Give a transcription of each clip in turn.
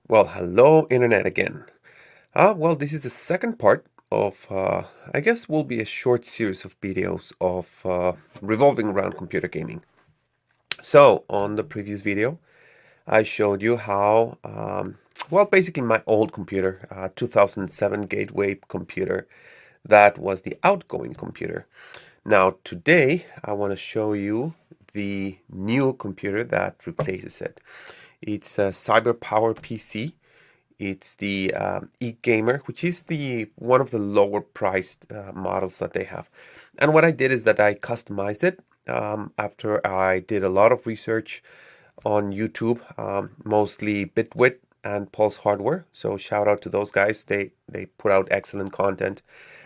Well, hello Internet again. Well, this is the second part of, I guess will be a short series of videos of revolving around computer gaming. So, on the previous video, I showed you how, well, basically my old computer, 2007 Gateway computer, that was the outgoing computer. Now, today, I want to show you the new computer that replaces it. It's a CyberPowerPC. It's the e-gamer, which is the one of the lower priced models that they have. And what I did is that I customized it after I did a lot of research on YouTube, mostly Bitwit and Pulse Hardware. So shout out to those guys. They put out excellent content.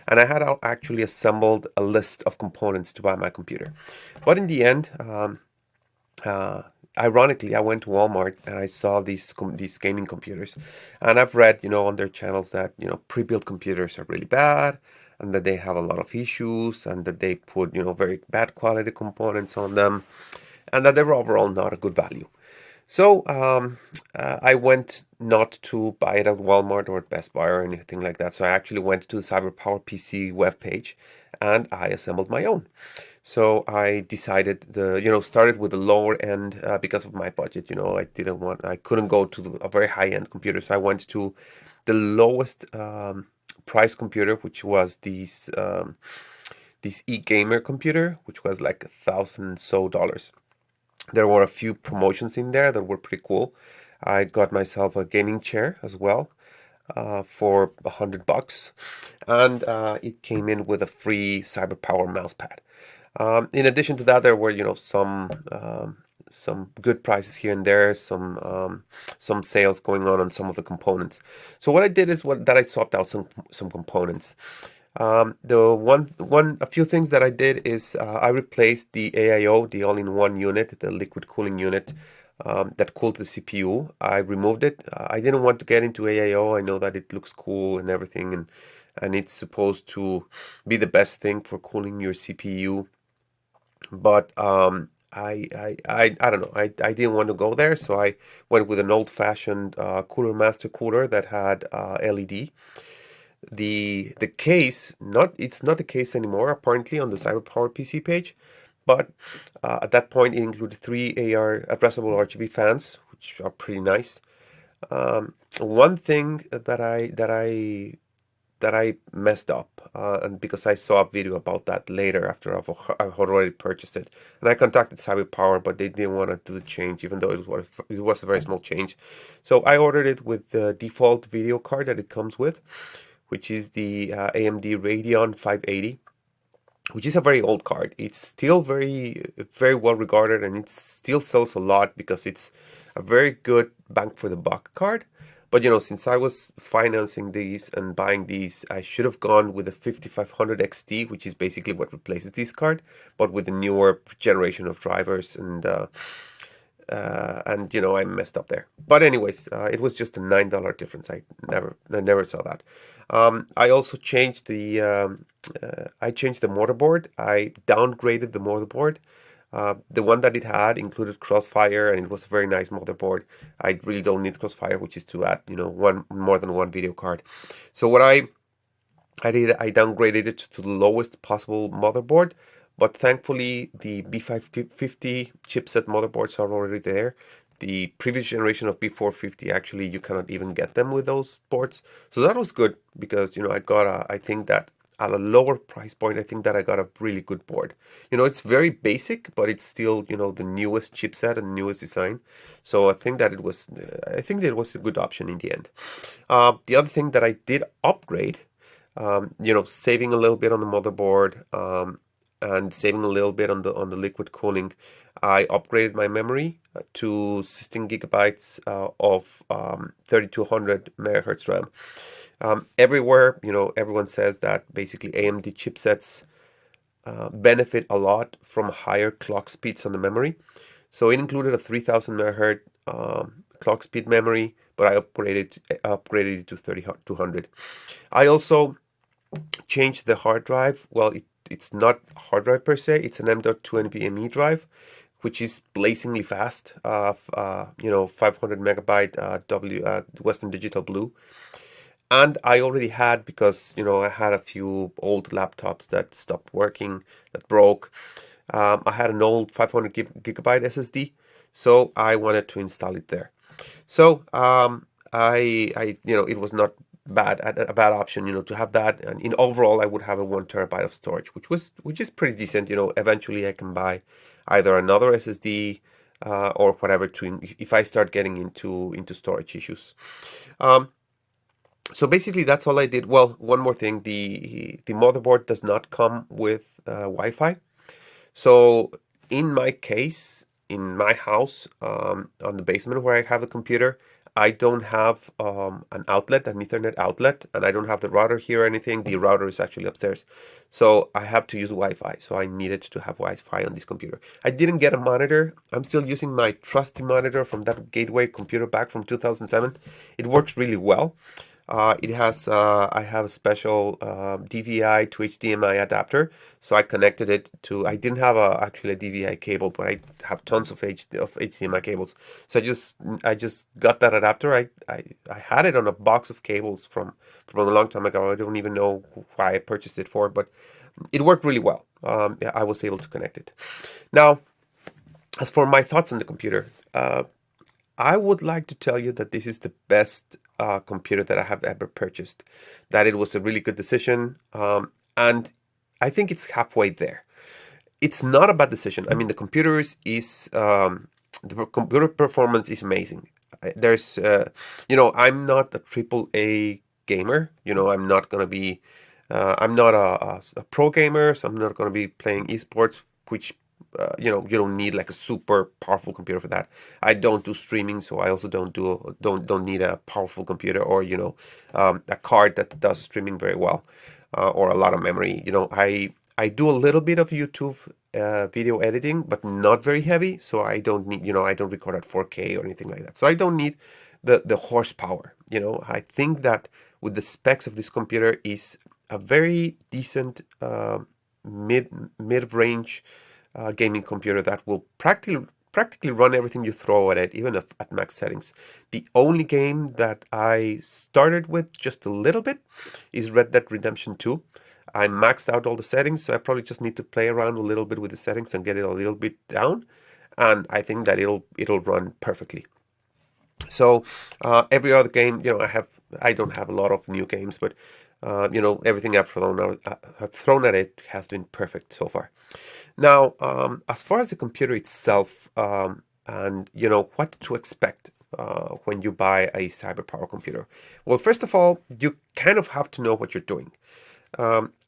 And I had actually assembled a list of components to buy my computer. But in the end, uh, ironically, I went to Walmart and I saw these gaming computers, and I've read, on their channels that pre-built computers are really bad, and that they have a lot of issues, and that they put very bad quality components on them, and that they're overall not a good value. So I went not to buy it at Walmart or at Best Buy or anything like that. So I actually went to the CyberPowerPC webpage and I assembled my own. So I decided started with the lower end because of my budget. I couldn't go to a very high end computer. So I went to the lowest price computer, which was this e-gamer computer, which was like $1,000 there were a few promotions in there that were pretty cool. I got myself a gaming chair as well for $100, and it came in with a free CyberPower mouse pad. In addition to that, there were some good prices here and there, some sales going on some of the components. So what I did is that I swapped out some components. A few things that I did is I replaced the AIO, the all-in-one unit, the liquid cooling unit that cooled the CPU. I removed it. I didn't want to get into AIO. I know that it looks cool and everything, and it's supposed to be the best thing for cooling your CPU. But I don't know. I didn't want to go there, so I went with an old-fashioned Cooler Master cooler that had LED. The case, not it's not the case anymore apparently on the CyberPowerPC page, but at that point it included three addressable RGB fans, which are pretty nice. One thing that I messed up, and because I saw a video about that later after I've already purchased it, and I contacted CyberPower, but they didn't want to do the change, even though it was a very small change. So I ordered it with the default video card that it comes with, which is the AMD Radeon 580, which is a very old card. It's still very, very well regarded, and it still sells a lot because it's a very good bang for the buck card. But since I was financing these and buying these, I should have gone with the 5500 XT, which is basically what replaces this card, but with the newer generation of drivers, and I messed up there. But anyways, it was just a $9 difference. I never saw that. I also changed the motherboard. I downgraded the motherboard. The one that it had included Crossfire, and it was a very nice motherboard. I really don't need Crossfire, which is to add, more than one video card. So what I did, I downgraded it to the lowest possible motherboard, but thankfully the B550 chipset motherboards are already there. The previous generation of B450, actually, you cannot even get them with those boards. So that was good because, I think that at a lower price point, I think that I got a really good board. It's very basic, but it's still, the newest chipset and newest design. So I think that it was a good option in the end. The other thing that I did upgrade, saving a little bit on the motherboard, and saving a little bit on the liquid cooling, I upgraded my memory to 16 gigabytes of 3200 megahertz RAM. Everywhere, everyone says that basically AMD chipsets benefit a lot from higher clock speeds on the memory. So it included a 3000 megahertz clock speed memory, but I upgraded it to 3200. I also changed the hard drive. Well, it's not a hard drive per se, it's an M.2 NVMe drive, which is blazingly fast. 500 megabyte Western Digital Blue. And I already had, because I had a few old laptops that stopped working, that broke. I had an old 500 gigabyte SSD, so I wanted to install it there. So it was not a bad option, to have that. And in overall, I would have a 1 terabyte of storage, which is pretty decent. Eventually I can buy either another SSD or whatever if I start getting into storage issues. So basically, that's all I did. Well, one more thing: the motherboard does not come with Wi-Fi. So in my case, in my house, on the basement where I have a computer, I don't have an Ethernet outlet, and I don't have the router here or anything. The router is actually upstairs. So I have to use Wi-Fi. So I needed to have Wi-Fi on this computer. I didn't get a monitor. I'm still using my trusty monitor from that Gateway computer back from 2007. It works really well. I have a special DVI to HDMI adapter, so I connected it to. I didn't have actually a DVI cable, but I have tons of HDMI cables. So I just got that adapter. I had it on a box of cables from a long time ago. I don't even know why I purchased it for, but it worked really well. Yeah, I was able to connect it. Now, as for my thoughts on the computer, I would like to tell you that this is the best computer that I have ever purchased, that it was a really good decision, and I think it's halfway there. It's not a bad decision. I mean, the computer performance is amazing. I'm not a triple A gamer. I'm not gonna be, I'm not a pro gamer, so I'm not gonna be playing eSports, which you don't need like a super powerful computer for that. I don't do streaming, so I also don't need a powerful computer or a card that does streaming very well, or a lot of memory. I do a little bit of YouTube video editing, but not very heavy, so I don't need, I don't record at 4K or anything like that. So I don't need the horsepower. I think that with the specs of this computer is a very decent mid-range gaming computer that will practically run everything you throw at it, even at max settings. The only game that I started with just a little bit is Red Dead Redemption 2. I maxed out all the settings, so I probably just need to play around a little bit with the settings and get it a little bit down, and I think that it'll run perfectly. So every other game, I don't have a lot of new games, but everything I've thrown at it has been perfect so far. Now, as far as the computer itself, and what to expect when you buy a CyberPower computer. Well, first of all, you kind of have to know what you're doing.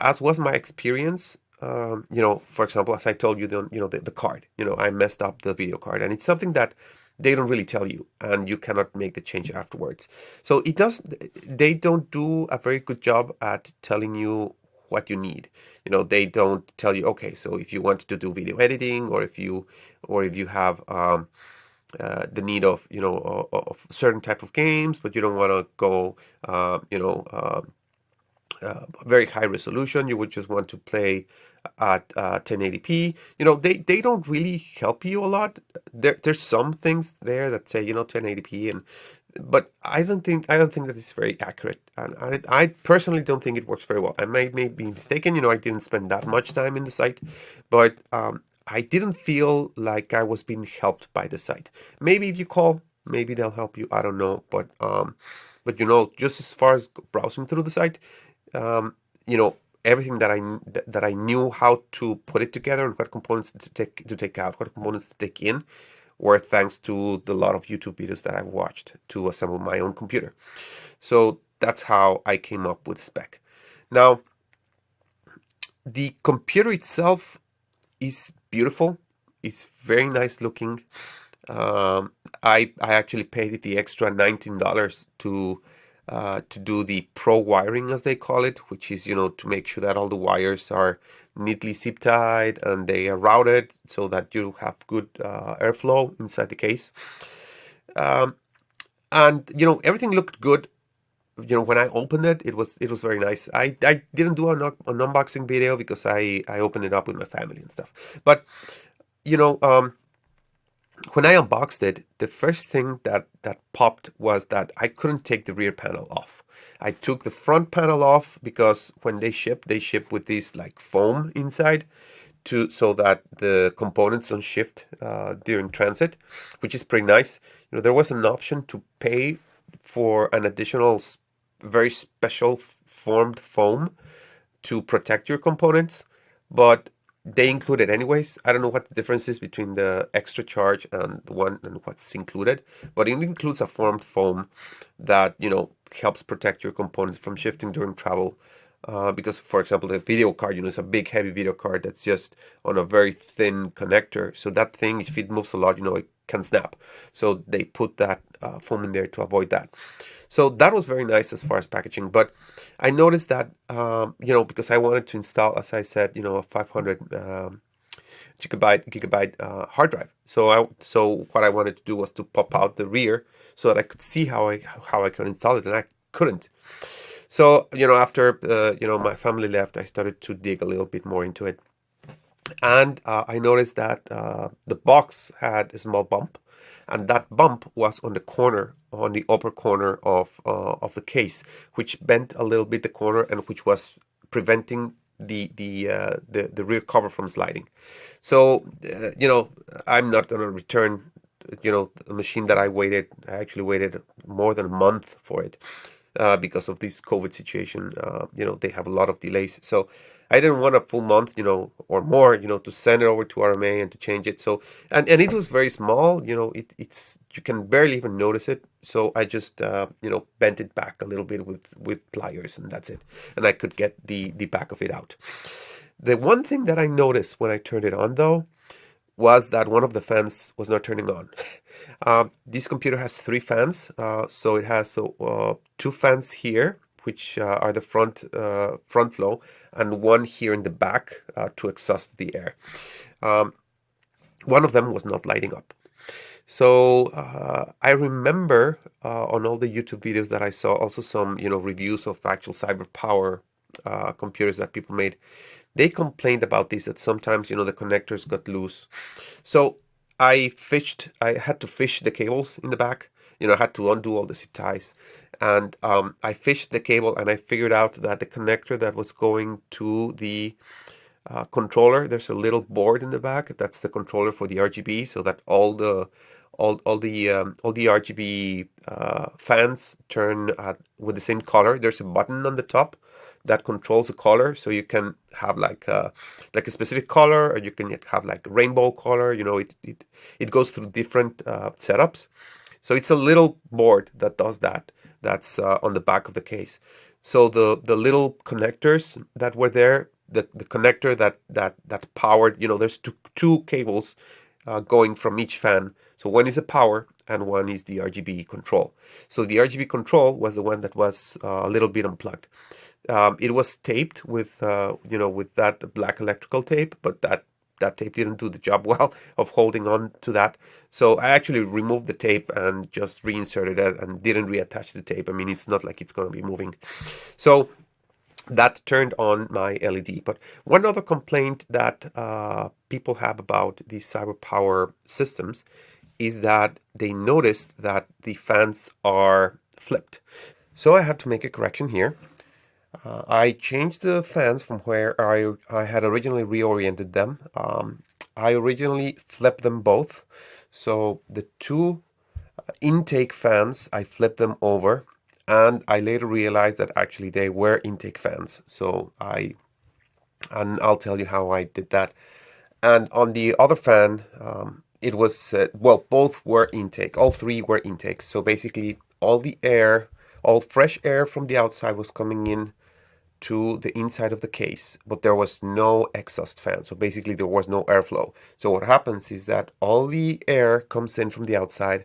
As was my experience, for example, as I told you, the card, I messed up the video card, and it's something that they don't really tell you, and you cannot make the change afterwards. So they don't do a very good job at telling you what you need. They don't tell you, okay, so if you want to do video editing, or if you have the need of of certain type of games, but you don't want to go very high resolution, you would just want to play at 1080p. They don't really help you a lot. There's some things there that say 1080p, but I don't think that it's very accurate, and I personally don't think it works very well. I may be mistaken. I didn't spend that much time in the site, but I didn't feel like I was being helped by the site. Maybe if you call, maybe they'll help you. I don't know, but just as far as browsing through the site, everything that I knew how to put it together and what components to take out, what components to take in, were thanks to the lot of YouTube videos that I've watched to assemble my own computer. So that's how I came up with spec. Now, the computer itself is beautiful. It's very nice looking. I actually paid the extra $19 to do the pro wiring, as they call it, which is to make sure that all the wires are neatly zip tied and they are routed so that you have good airflow inside the case. And everything looked good. When I opened it, it was very nice. I didn't do an unboxing video because I opened it up with my family and stuff. But when I unboxed it, the first thing that popped was that I couldn't take the rear panel off. I took the front panel off because when they ship with this like foam inside so that the components don't shift during transit, which is pretty nice. You know, there was an option to pay for an additional very special formed foam to protect your components, but they include it anyways. I don't know what the difference is between the extra charge and the one and what's included, but it includes a formed foam that, you know, helps protect your components from shifting during travel. Because, for example, the video card, you know, it's a big, heavy video card that's just on a very thin connector. So that thing, if it moves a lot, you know, it can snap. So they put that foam in there to avoid that. So that was very nice as far as packaging. But I noticed that, you know, because I wanted to install, as I said, you know, a 500 gigabyte hard drive. So what I wanted to do was to pop out the rear so that I could see how I could install it, and I couldn't. So, you know, after, you know, my family left, I started to dig a little bit more into it. And I noticed that the box had a small bump, and that bump was on the corner, on the upper corner of the case, which bent a little bit the corner and which was preventing the rear cover from sliding. So, you know, I'm not going to return, you know, a machine that I actually waited more than a month for it. Because of this COVID situation, you know, they have a lot of delays. So I didn't want a full month, you know, or more, you know, to send it over to RMA and to change it. So, and it was very small, you know, it's, you can barely even notice it. So I just, you know, bent it back a little bit with pliers, and that's it. And I could get the back of it out. The one thing that I noticed when I turned it on, though, was that one of the fans was not turning on. This computer has 3 fans, so it has 2 fans here, which are the front flow, and one here in the back to exhaust the air. One of them was not lighting up. So I remember on all the YouTube videos that I saw, also some, you know, reviews of actual CyberPower computers that people made. They complained about this, that sometimes, you know, the connectors got loose. So I had to fish the cables in the back. You know, I had to undo all the zip ties. And I fished the cable, and I figured out that the connector that was going to the controller, there's a little board in the back. That's the controller for the RGB, so that all the RGB fans turn with the same color. There's a button on the top that controls the color, so you can have like a specific color, or you can have like rainbow color. You know, it goes through different setups. So it's a little board that does that. That's on the back of the case. So the little connectors that were there, the connector that powered, you know, there's two cables going from each fan. So one is the power and one is the RGB control. So the RGB control was the one that was a little bit unplugged. It was taped with, you know, with that black electrical tape, but that tape didn't do the job well of holding on to that. So I actually removed the tape and just reinserted it and didn't reattach the tape. I mean, it's not like it's going to be moving. So that turned on my LED. But one other complaint that people have about these CyberPower systems is that they noticed that the fans are flipped. So I had to make a correction here. I changed the fans from where I had originally reoriented them. I originally flipped them both. So the 2 intake fans, I flipped them over, and I later realized that actually they were intake fans. So I'll tell you how I did that. And on the other fan, it was, well, both were intake. All 3 were intakes. So basically all the air, all fresh air from the outside was coming in to the inside of the case, but there was no exhaust fan. So basically there was no airflow. So what happens is that all the air comes in from the outside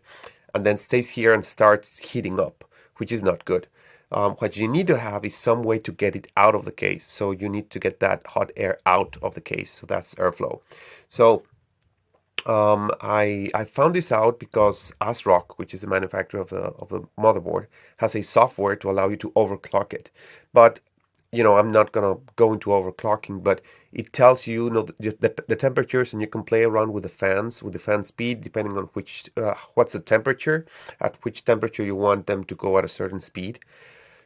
and then stays here and starts heating up, which is not good. What you need to have is some way to get it out of the case. So you need to get that hot air out of the case. So that's airflow. So I found this out because ASROCK, which is the manufacturer of the motherboard, has a software to allow you to overclock it. But I'm not gonna go into overclocking, but it tells you, the temperatures, and you can play around with the fan speed, depending on what's the temperature, at which temperature you want them to go at a certain speed.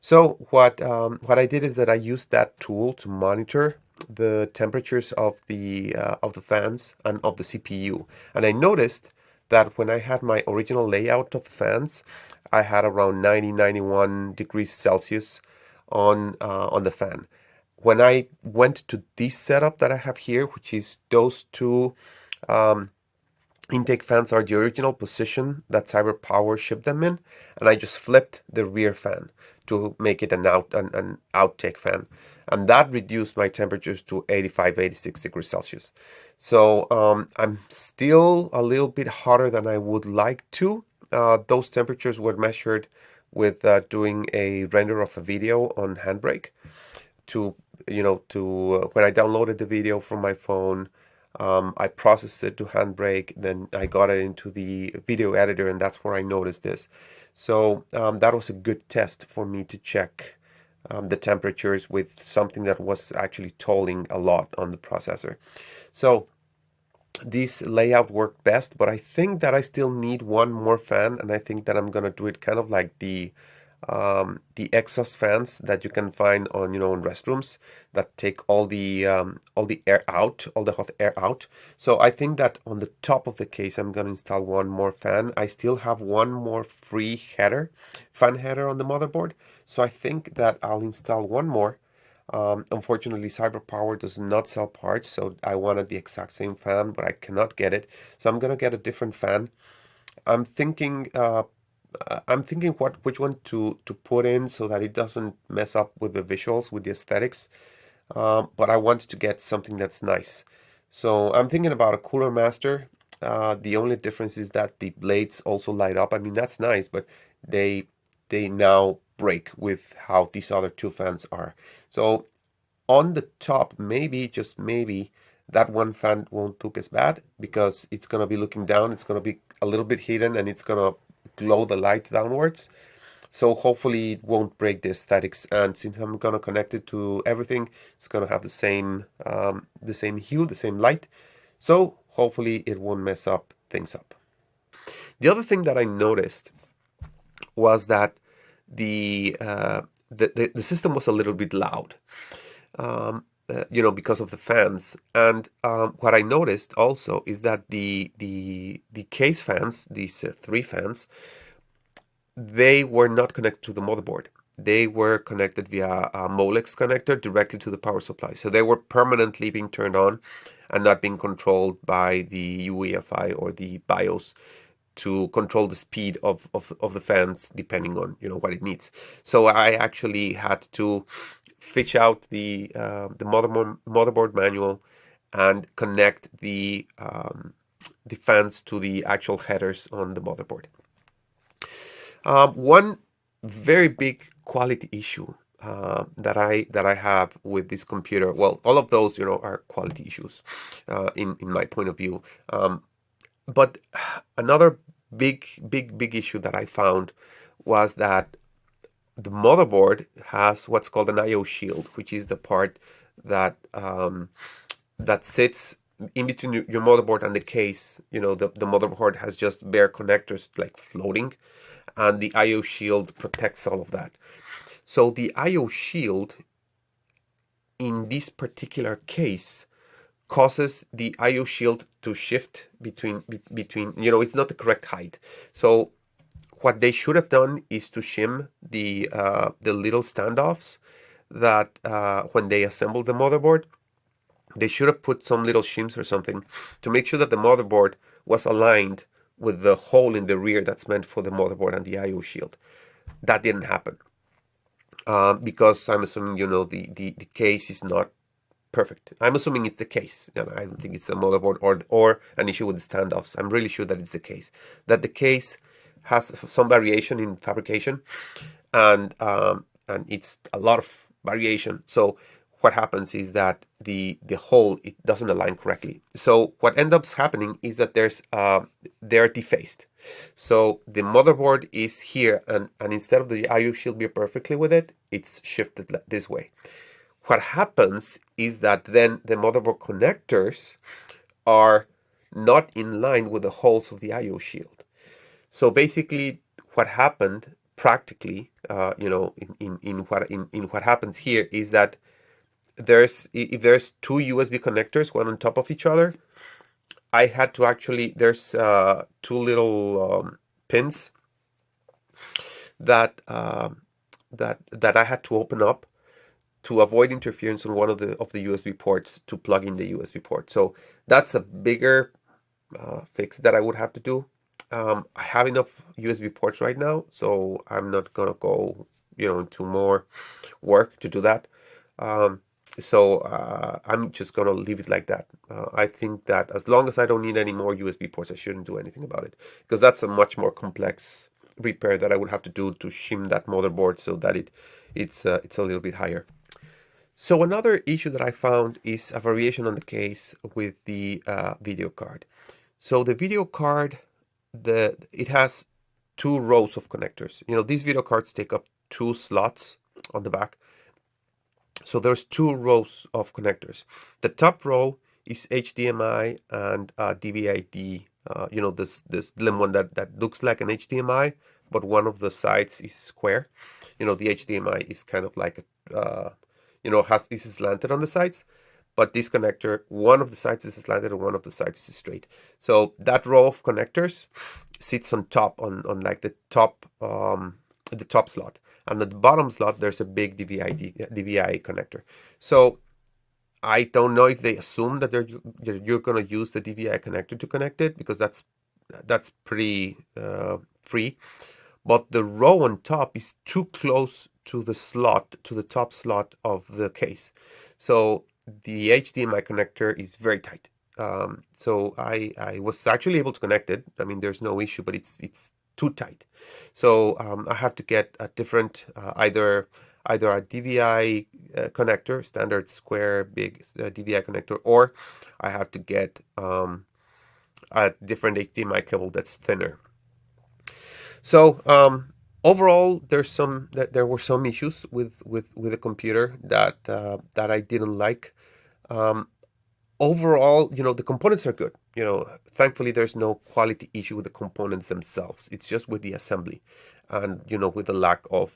So what I did is that I used that tool to monitor the temperatures of the fans and of the CPU, and I noticed that when I had my original layout of the fans, I had around 91 degrees Celsius on the fan. When I went to this setup that I have here, which is those two um, intake fans are the original position that CyberPower shipped them in, and I just flipped the rear fan to make it an outtake fan, and that reduced my temperatures to 85, 86 degrees Celsius. So I'm still a little bit hotter than I would like to. Those temperatures were measured with doing a render of a video on Handbrake to when I downloaded the video from my phone. I processed it to Handbrake, then I got it into the video editor, and that's where I noticed this. So that was a good test for me to check the temperatures with something that was actually tolling a lot on the processor. So this layout worked best, but I think that I still need one more fan, and I think that I'm gonna do it kind of like the exhaust fans that you can find on in restrooms that take all the air out, all the hot air out. So I think that on the top of the case I'm gonna install one more fan. I still have one more free fan header on the motherboard, so I think that I'll install one more. Unfortunately, CyberPower does not sell parts, so I wanted the exact same fan, but I cannot get it. So I'm gonna get a different fan. I'm thinking which one to put in so that it doesn't mess up with the visuals, with the aesthetics. But I want to get something that's nice. So I'm thinking about a Cooler Master. The only difference is that the blades also light up. I mean, that's nice, but they now break with how these other two fans are. So on the top, maybe, just maybe, that one fan won't look as bad because it's going to be looking down. It's going to be a little bit hidden, and it's going to glow the light downwards. So hopefully it won't break the aesthetics. And since I'm going to connect it to everything, it's going to have the same hue, the same light. So hopefully it won't mess things up. The other thing that I noticed was that the system was a little bit loud, because of the fans. And what I noticed also is that the case fans, these three fans, they were not connected to the motherboard. They were connected via a Molex connector directly to the power supply. So they were permanently being turned on and not being controlled by the UEFI or the BIOS to control the speed of the fans depending on what it needs. So I actually had to fish out the motherboard manual and connect the fans to the actual headers on the motherboard. One very big quality issue that I have with this computer, well, all of those are quality issues in my point of view. But another big issue that I found was that the motherboard has what's called an I/O shield, which is the part that that sits in between your motherboard and the case. The motherboard has just bare connectors like floating, and the I/O shield protects all of that. So the I/O shield in this particular case causes the I/O shield to shift between it's not the correct height. So what they should have done is to shim the little standoffs that when they assembled the motherboard, they should have put some little shims or something to make sure that the motherboard was aligned with the hole in the rear that's meant for the motherboard and the I/O shield. That didn't happen because I'm assuming the case is not perfect. I'm assuming it's the case. I don't think it's a motherboard or an issue with the standoffs. I'm really sure that it's the case. That the case has some variation in fabrication, and it's a lot of variation. So what happens is that the hole, it doesn't align correctly. So what ends up happening is that they're defaced. So the motherboard is here, and instead of the I/O shield be perfectly with it, it's shifted this way. what happens is that then the motherboard connectors are not in line with the holes of the I/O shield. So basically, what happened practically, in what happens here is that if there's two USB connectors, one on top of each other, I had to actually there's two little pins that that I had to open up to avoid interference on one of the USB ports to plug in the USB port. So that's a bigger fix that I would have to do. I have enough USB ports right now, so I'm not gonna go, into more work to do that. So I'm just gonna leave it like that. I think that as long as I don't need any more USB ports, I shouldn't do anything about it, because that's a much more complex repair that I would have to do to shim that motherboard so that it's a little bit higher. So another issue that I found is a variation on the case with the video card. So the video card, it has two rows of connectors. These video cards take up two slots on the back. So there's two rows of connectors. The top row is HDMI and DVI-D. This slim one that looks like an HDMI, but one of the sides is square. The HDMI is kind of like is slanted on the sides, but this connector, one of the sides is slanted and one of the sides is straight. So that row of connectors sits on top, on like the top slot, and at the bottom slot there's a big DVI connector. So I don't know if they assume that you're going to use the DVI connector to connect it, because that's pretty free. But the row on top is too close to the top slot of the case. So the HDMI connector is very tight. So I was actually able to connect it. I mean, there's no issue, but it's too tight. So I have to get a different, either a DVI connector, standard square big DVI connector, or I have to get a different HDMI cable that's thinner. So overall, there were some issues with the computer that I didn't like. Overall, the components are good. Thankfully, there's no quality issue with the components themselves. It's just with the assembly, and with the lack of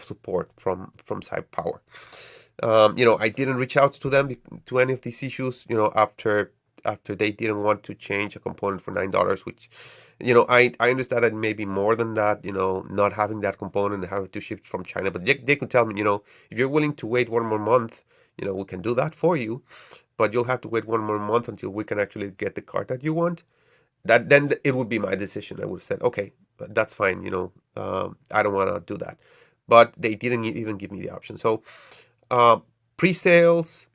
support from CyberPower. I didn't reach out to them to any of these issues. After they didn't want to change a component for $9, which, I understand that maybe more than that, not having that component and having to ship from China. But they could tell me, if you're willing to wait one more month, we can do that for you, but you'll have to wait one more month until we can actually get the card that you want. Then it would be my decision. I would have said, okay, that's fine. I don't want to do that. But they didn't even give me the option. So pre-sales,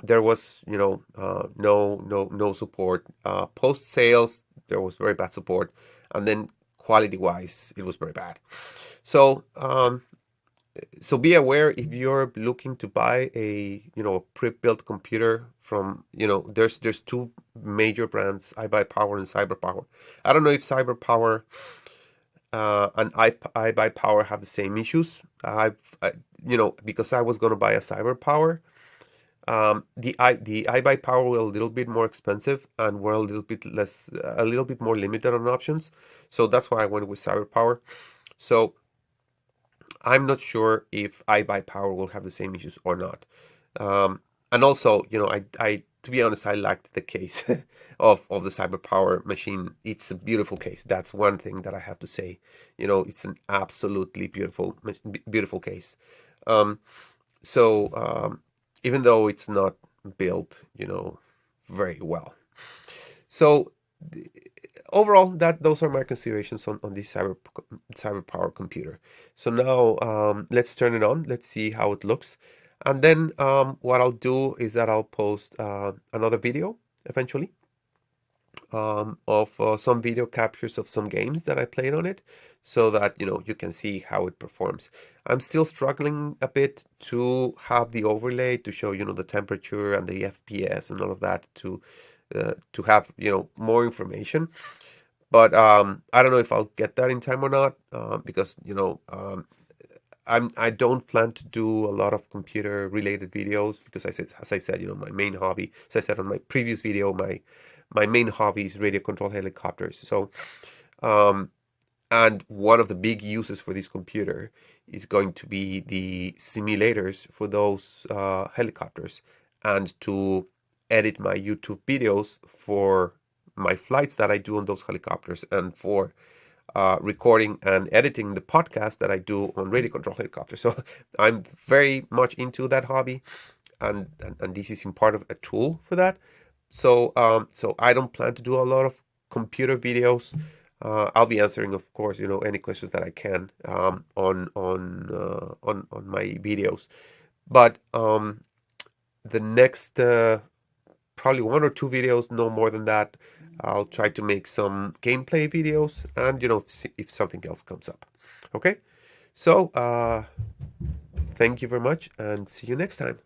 there was no support. Post sales, there was very bad support, and then quality wise, it was very bad. So so be aware, if you're looking to buy a pre-built computer from there's two major brands, iBuyPower and CyberPower. I don't know if CyberPower and iBuyPower have the same issues. Because I was going to buy a CyberPower. The iBuyPower were a little bit more expensive and were a little bit more limited on options. So that's why I went with CyberPower. So I'm not sure if iBuyPower will have the same issues or not. And also, I to be honest, I liked the case of the CyberPower machine. It's a beautiful case. That's one thing that I have to say. It's an absolutely beautiful case. Even though it's not built, very well. So overall, those are my considerations on this CyberPower computer. So now let's turn it on. Let's see how it looks. And then what I'll do is that I'll post another video eventually of some video captures of some games that I played on it, so that you can see how it performs. I'm still struggling a bit to have the overlay to show the temperature and the FPS and all of that to have more information. But I don't know if I'll get that in time or not, because I don't plan to do a lot of computer related videos because as I said, my main hobby, as I said on my previous video, my main hobby is radio control helicopters. So, um, and one of the big uses for this computer is going to be the simulators for those helicopters, and to edit my YouTube videos for my flights that I do on those helicopters, and for recording and editing the podcast that I do on radio control helicopters. So I'm very much into that hobby, and this is in part of a tool for that. So I don't plan to do a lot of computer videos. I'll be answering, of course, any questions that I can on my videos. But the next probably 1 or 2 videos, no more than that. I'll try to make some gameplay videos, and see if something else comes up. Okay, so thank you very much, and see you next time.